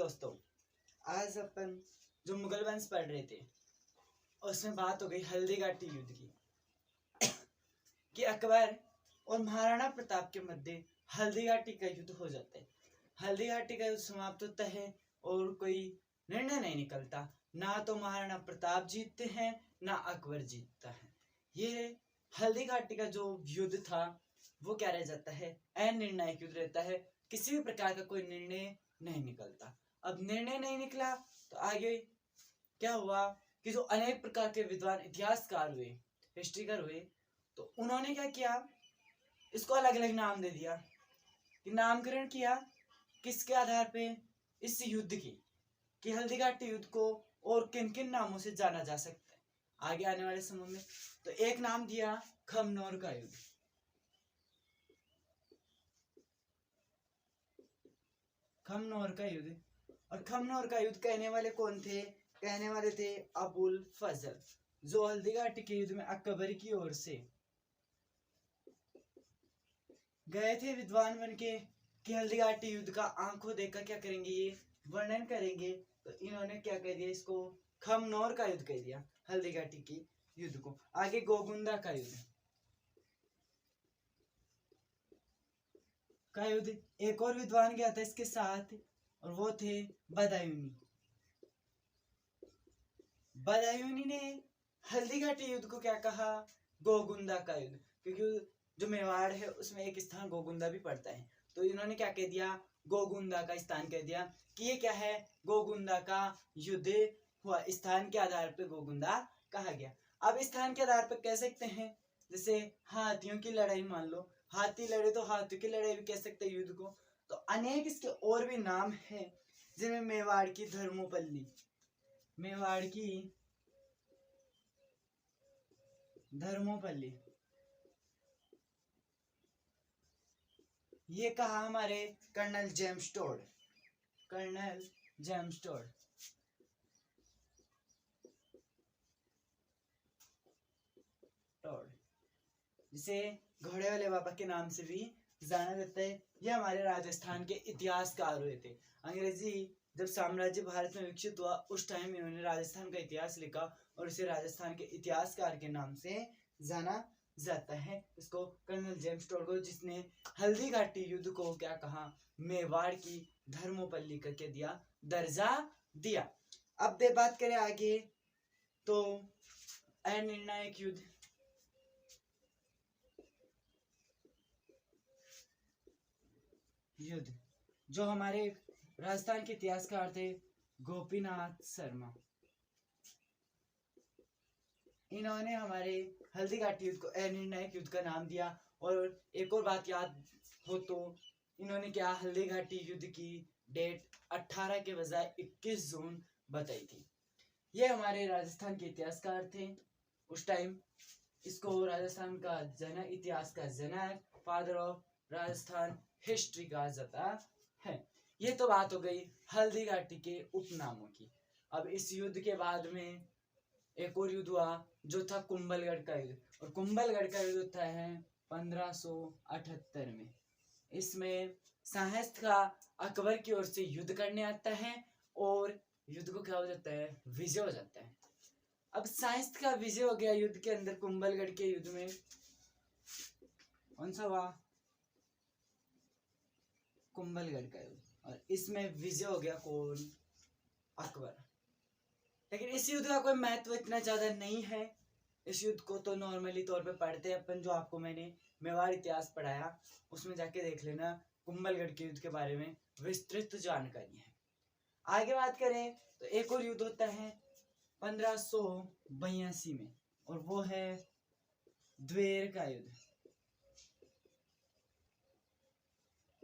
दोस्तों, आज अपन जो मुगल वंश पढ़ रहे थे उसमें बात हो गई हल्दी घाटी युद्ध की कि अकबर और महाराणा प्रताप के मध्य हल्दी घाटी का युद्ध हो जाता है। हल्दी घाटी का युद्ध समाप्त होता है और कोई निर्णय नहीं निकलता। ना तो महाराणा प्रताप जीतते हैं ना अकबर जीतता है। ये हल्दी घाटी का जो युद्ध था वो क्या रह जाता है, अनिर्णायक युद्ध रहता है। किसी भी प्रकार का कोई निर्णय नहीं निकलता। अब निर्णय नहीं निकला तो आगे क्या हुआ कि जो अनेक प्रकार के विद्वान इतिहासकार हुए, हिस्ट्रीकर हुए, तो उन्होंने क्या किया, इसको अलग अलग नाम दे दिया। कि नामकरण किया किसके आधार पे, इस युद्ध की कि हल्दी घाटी युद्ध को और किन किन नामों से जाना जा सकता है आगे आने वाले समय में। तो एक नाम दिया खमनोर का युद्ध। खमनोर का युद्ध, और खमनोर का युद्ध कहने वाले कौन थे? कहने वाले थे अबुल फजल, जो हल्दी घाटी के युद्ध में अकबर की ओर से गए थे विद्वान बन के कि हल्दी घाटी युद्ध का आंखों देखकर क्या करेंगे, ये वर्णन करेंगे। तो इन्होंने क्या कह दिया, इसको खमनोर का युद्ध कह दिया, हल्दी घाटी की युद्ध को। आगे गोगुंदा का युद्ध, एक और विद्वान गया था इसके साथ और वो थे बदायूनी। बदायूनी ने हल्दी घाटी युद्ध को क्या कहा, गोगुंदा का युद्ध, क्योंकि जो मेवाड़ है उसमें एक स्थान गोगुंदा भी पड़ता है। तो इन्होंने क्या कह दिया, गोगुंदा का स्थान कह दिया कि ये क्या है, गोगुंदा का युद्ध हुआ। स्थान के आधार पर गोगुंदा कहा गया। अब स्थान के आधार पर कह सकते हैं, जैसे हाथियों की लड़ाई मान लो, हाथी लड़े तो हाथियों की लड़ाई भी कह सकते हैं युद्ध को। तो अनेक इसके और भी नाम हैं, जिनमें मेवाड़ की धर्मोपल्ली, मेवाड़ की धर्मोपल्ली, ये कहा हमारे colonel James Tod, colonel James Tod. जिसे घोड़े वाले बाबा के नाम से भी जाना जाता है। ये हमारे राजस्थान के इतिहासकार हुए थे। अंग्रेजी जब साम्राज्य भारत में विकसित हुआ उस टाइम इन्होंने राजस्थान का इतिहास लिखा और इसे राजस्थान के इतिहासकार के नाम से जाना जाता है। इसको कर्नल जेम्स टोड को, जिसने हल्दी घाटी युद्ध को क्या कहा, मेवाड़ की धर्मोपल्ली करके दिया, दर्जा दिया। अब बात करें आगे, तो अनिर्णायक युद्ध, जो हमारे राजस्थान के इतिहासकार थे गोपीनाथ शर्मा, इन्होंने हमारे हल्दी घाटी युद्ध को अनिर्णायक युद्ध का नाम दिया। और एक और बात याद हो तो इन्होंने क्या, हल्दी घाटी युद्ध की डेट 18 के बजाय 21 जून बताई थी। ये हमारे राजस्थान के इतिहासकार थे उस टाइम। इसको राजस्थान का जनक, इतिहास का जनक, फादर ऑफ राजस्थान हिस्ट्री कहा जाता है। ये तो बात हो गई हल्दी घाटी के उपनामों की। अब इस युद्ध के बाद में एक और युद्ध हुआ जो था कुंभलगढ़ का युद्ध, और कुंभलगढ़ का युद्ध होता है 1578 में। इसमें साहस्त का अकबर की ओर से युद्ध करने आता है और युद्ध को क्या हो जाता है, विजय हो जाता है। अब साहस्त का विजय हो गया युद्ध के अंदर। कुंभलगढ़ के युद्ध में कौन सा हुआ, कुंभलगढ़ का युद्ध, और इसमें विजय हो गया कौन, अकबर। लेकिन इस युद्ध का कोई महत्व इतना ज्यादा नहीं है। इस युद्ध को तो नॉर्मली तौर पे पढ़ते हैं अपन, जो आपको मैंने मेवाड़ इतिहास पढ़ाया उसमें जाके देख लेना, कुंभलगढ़ के युद्ध के बारे में विस्तृत जानकारी है। आगे बात करें तो एक और युद्ध होता है 1582 में, और वो है द्वेर का युद्ध।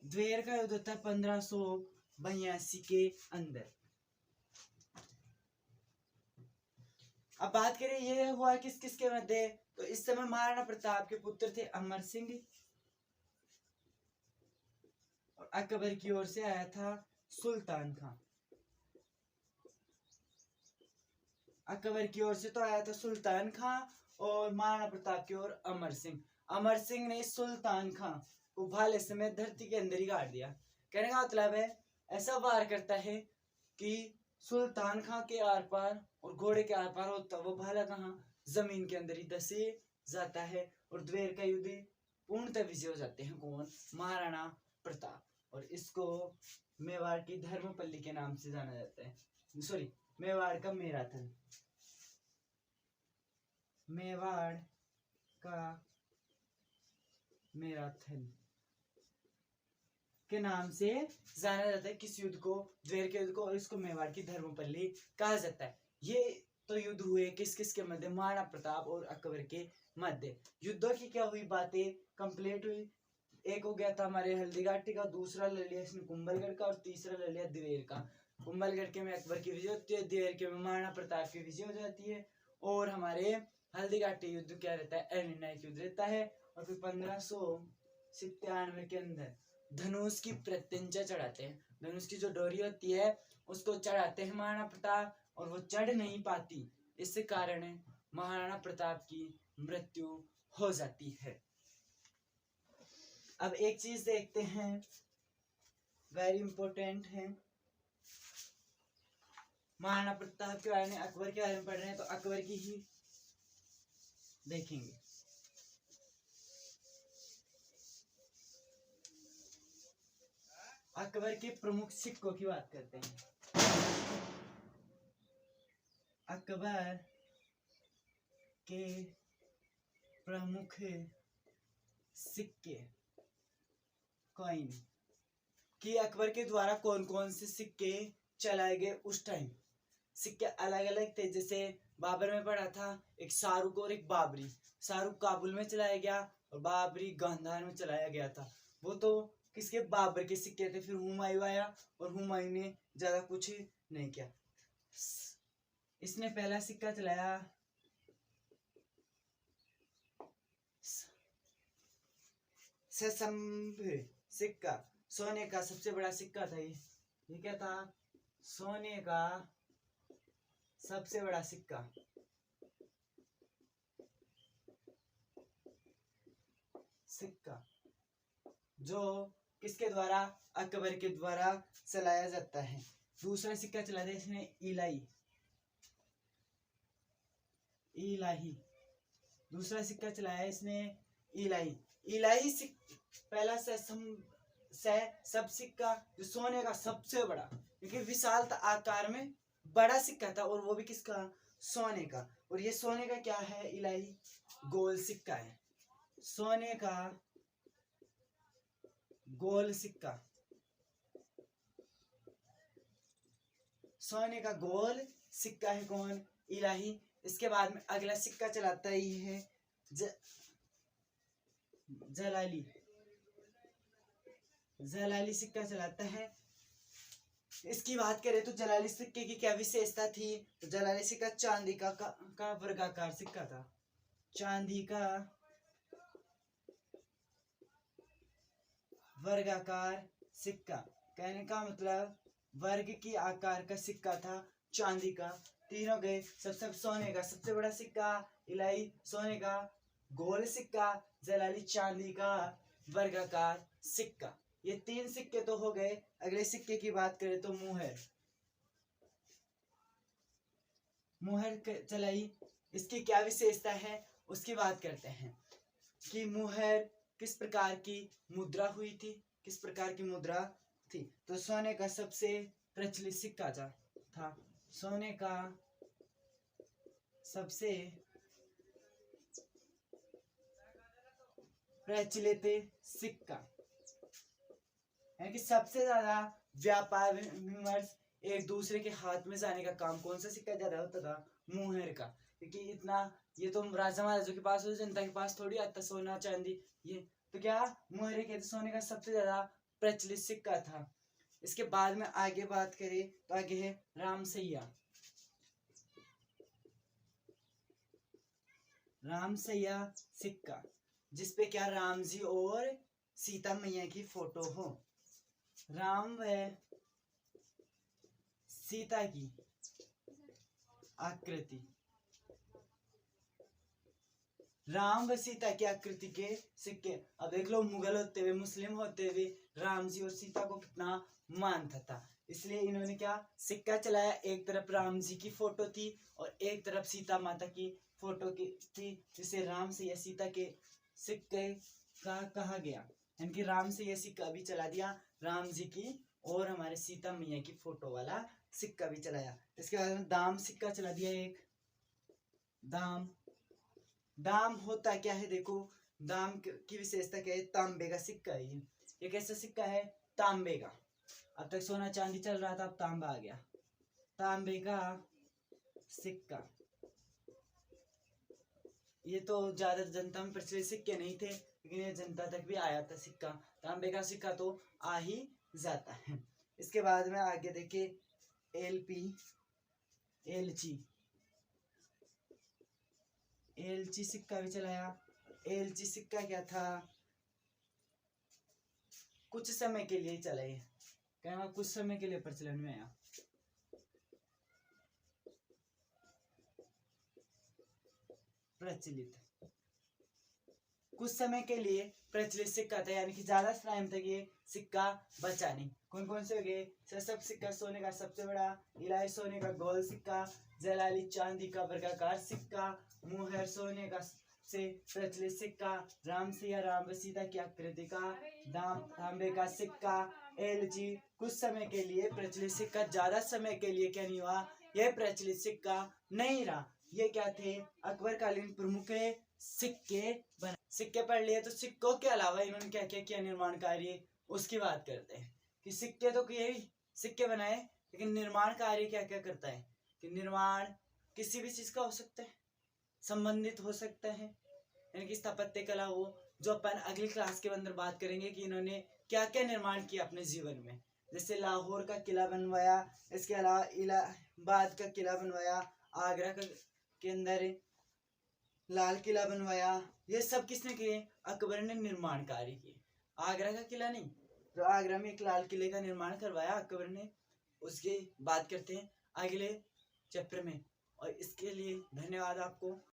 द्वेर का युद्ध होता है 1582 के अंदर। अब बात करें ये हुआ किस किस के मध्य, तो इस समय महाराणा प्रताप के पुत्र थे अमर सिंह, और अकबर की ओर से आया था सुल्तान खां। अकबर की ओर से तो आया था सुल्तान खां और महाराणा प्रताप की ओर अमर सिंह। अमर सिंह ने सुल्तान खां को भाले समेत धरती के अंदर ही गाड़ दिया। कहने का मतलब है ऐसा वार करता है कि सुल्तान खां के आर पार और घोड़े के आर पार होता वो भाला कहाँ, जमीन के अंदर ही धसे जाता है और द्वेर का युद्ध पूर्णतः विजय हो जाते हैं कौन, महाराणा प्रताप। और इसको मेवाड़ की धर्मपल्ली के नाम से जाना जाता है, सॉरी मेवाड़ का मैराथन, मेवाड़ का मैराथन के नाम से जाना जाता है किस युद्ध को, द्वेर के युद्ध को, और इसको मेवाड़ की धर्मपल्ली कहा जाता है। ये तो युद्ध हुए किस किस के मध्य, महाराणा प्रताप और अकबर के मध्य। युद्धों की क्या हुई, बातें कंप्लीट हुई। एक हो गया था हमारे हल्दीघाटी का, दूसरा ले लिया इसने कुंभलगढ़ का, और तीसरा ले लिया दिवेर का। कुंभलगढ़ के में अकबर की विजय होती है, दिवेर के में महाराणा प्रताप की विजय हो जाती है, और हमारे हल्दीघाटी युद्ध क्या रहता है, निर्णायक युद्ध रहता है। और फिर 1597 के अंदर धनुष की प्रत्यंचा चढ़ाते हैं, धनुष की जो डोरी होती है उसको चढ़ाते हैं महाराणा प्रताप, और वो चढ़ नहीं पाती, इस कारण महाराणा प्रताप की मृत्यु हो जाती है। अब एक चीज देखते हैं, वेरी इंपॉर्टेंट है, महाराणा प्रताप के बारे में, अकबर के बारे में पढ़ रहे हैं तो अकबर की ही देखेंगे। अकबर के प्रमुख सिक्कों की बात करते हैं। अकबर के प्रमुख सिक्के, कॉइन, कि अकबर के द्वारा कौन कौन से सिक्के चलाए गए उस टाइम। सिक्के अलग अलग थे, जैसे बाबर में पढ़ा था, एक शाहरुख और एक बाबरी। शाहरुख काबुल में चलाया गया और बाबरी गांधार में चलाया गया था। वो तो किसके, बाबर के सिक्के थे। फिर हुमायूं आया और हुमायूं ने ज्यादा कुछ नहीं किया। इसने पहला सिक्का चलाया ससंभ सिक्का, सोने का सबसे बड़ा सिक्का था ये क्या था, सोने का सबसे बड़ा सिक्का। सिक्का जो किसके द्वारा, अकबर के द्वारा चलाया जाता है। दूसरा सिक्का चला दिया इसने इलाही, इलाही, दूसरा सिक्का चलाया इसने इलाही। इलाही पहला सब सिक्का जो सोने का सबसे बड़ा, क्योंकि विशाल था आकार में, बड़ा सिक्का था, और वो भी किसका, सोने का। और ये सोने का क्या है, इलाही गोल सिक्का है, सोने का गोल सिक्का, सोने का गोल सिक्का है कौन, इलाही। इसके बाद में अगला सिक्का चलाता ही है जलाली, जलाली सिक्का चलाता है। इसकी बात करें तो जलाली सिक्के की क्या विशेषता थी, तो जलाली सिक्का चांदी का वर्गाकार सिक्का था, चांदी का वर्गाकार सिक्का, कहने का मतलब वर्ग की आकार का सिक्का था, चांदी का। तीनों गए, सब सोने का सबसे बड़ा सिक्का, इलाही सोने का गोल सिक्का, जलाली चांदी का वर्गाकार सिक्का। ये तीन सिक्के तो हो गए। अगले सिक्के की बात करें तो मुहर, मुहर चलाई, इसकी क्या विशेषता है उसकी बात करते हैं, कि मुहर किस प्रकार की मुद्रा हुई थी, किस प्रकार की मुद्रा थी, तो सोने का सबसे प्रचलित सिक्का था, सोने का सबसे प्रचलित सिक्का है, कि सबसे ज्यादा व्यापार विमर्श एक दूसरे के हाथ में जाने का काम कौन सा सिक्का ज्यादा होता था, मुहर का। क्योंकि इतना ये तो राजा महाराजों के पास, जनता के पास थोड़ी आता सोना चांदी, ये तो क्या मुहर के सोने का सबसे ज्यादा प्रचलित सिक्का था। इसके बाद में आगे बात करें तो आगे है रामसैया, रामसैया सिक्का, जिसपे क्या राम जी और सीता मैया की फोटो हो, राम व सीता की आकृति, राम व सीता की आकृति के सिक्के। अब देख लो, मुगल होते हुए, मुस्लिम होते हुए राम जी और सीता को कितना मानता था। इसलिए इन्होंने क्या सिक्का चलाया, एक तरफ राम जी की फोटो थी और एक तरफ सीता माता की फोटो की थी, जिसे राम से या सीता के सिक्के का कहा गया। यानी कि राम से यह सिक्का भी चला दिया, राम जी की और हमारे सीता मैया की फोटो वाला सिक्का भी चलाया। इसके बाद में दाम सिक्का चला दिया एक। दाम दाम होता क्या है, देखो दाम की विशेषता क्या है, तांबे का सिक्का है ये कैसा सिक्का है, तांबे का। अब तक सोना चांदी चल रहा था, अब तांबा आ गया, तांबे का सिक्का। ये तो ज्यादा जनता में प्रचलित सिक्के नहीं थे, लेकिन ये जनता तक भी आया था सिक्का। तांबे का सिक्का तो आ ही जाता है। इसके बाद में आगे देखिए एलपी एलची एलची सिक्का भी चलाया। एलची सिक्का क्या था, कुछ समय के लिए चला, ये कहना कुछ समय के लिए प्रचलन में आया। प्रचलित कुछ समय के लिए प्रचलित सिक्का था, यानी कि ज्यादा टाइम तक ये सिक्का बचा नहीं। कौन कौन से हो गए, सशब सिक्का सोने का सबसे बड़ा, इलाही सोने का गोल सिक्का, जलाली चांदी का वर्गाकार सिक्का, मुहर सोने का से प्रचलित सिक्का, राम से या राम व सीता की आकृति का दाम तांबे का सिक्का, एलची। कुछ समय के लिए प्रचलित सिक्का, ज्यादा समय के लिए क्या नहीं हुआ, यह प्रचलित सिक्का नहीं रहा। ये क्या थे, अकबर कालीन प्रमुख सिक्के बने। सिक्के पढ़ लिए, तो सिक्कों के अलावा इन्होंने क्या क्या किया निर्माण कार्य, उसकी बात करते हैं। कि सिक्के तो यही सिक्के बनाए, लेकिन निर्माण कार्य क्या क्या करता है, कि निर्माण किसी भी चीज का हो सकता है, संबंधित हो सकता है, यानी कि स्थापत्य कला हो, जो अपन अगली क्लास के अंदर बात करेंगे कि इन्होंने क्या क्या निर्माण किया अपने जीवन में। जैसे लाहौर का किला बनवाया, इसके अलावा इलाहाबाद का किला बनवाया, आगरा के अंदर लाल किला बनवाया। ये सब किसने किए, अकबर ने निर्माण कार्य किए। आगरा का किला नहीं, तो आगरा में एक लाल किले का निर्माण करवाया अकबर ने। उसकी बात करते हैं अगले चैप्टर में, और इसके लिए धन्यवाद आपको।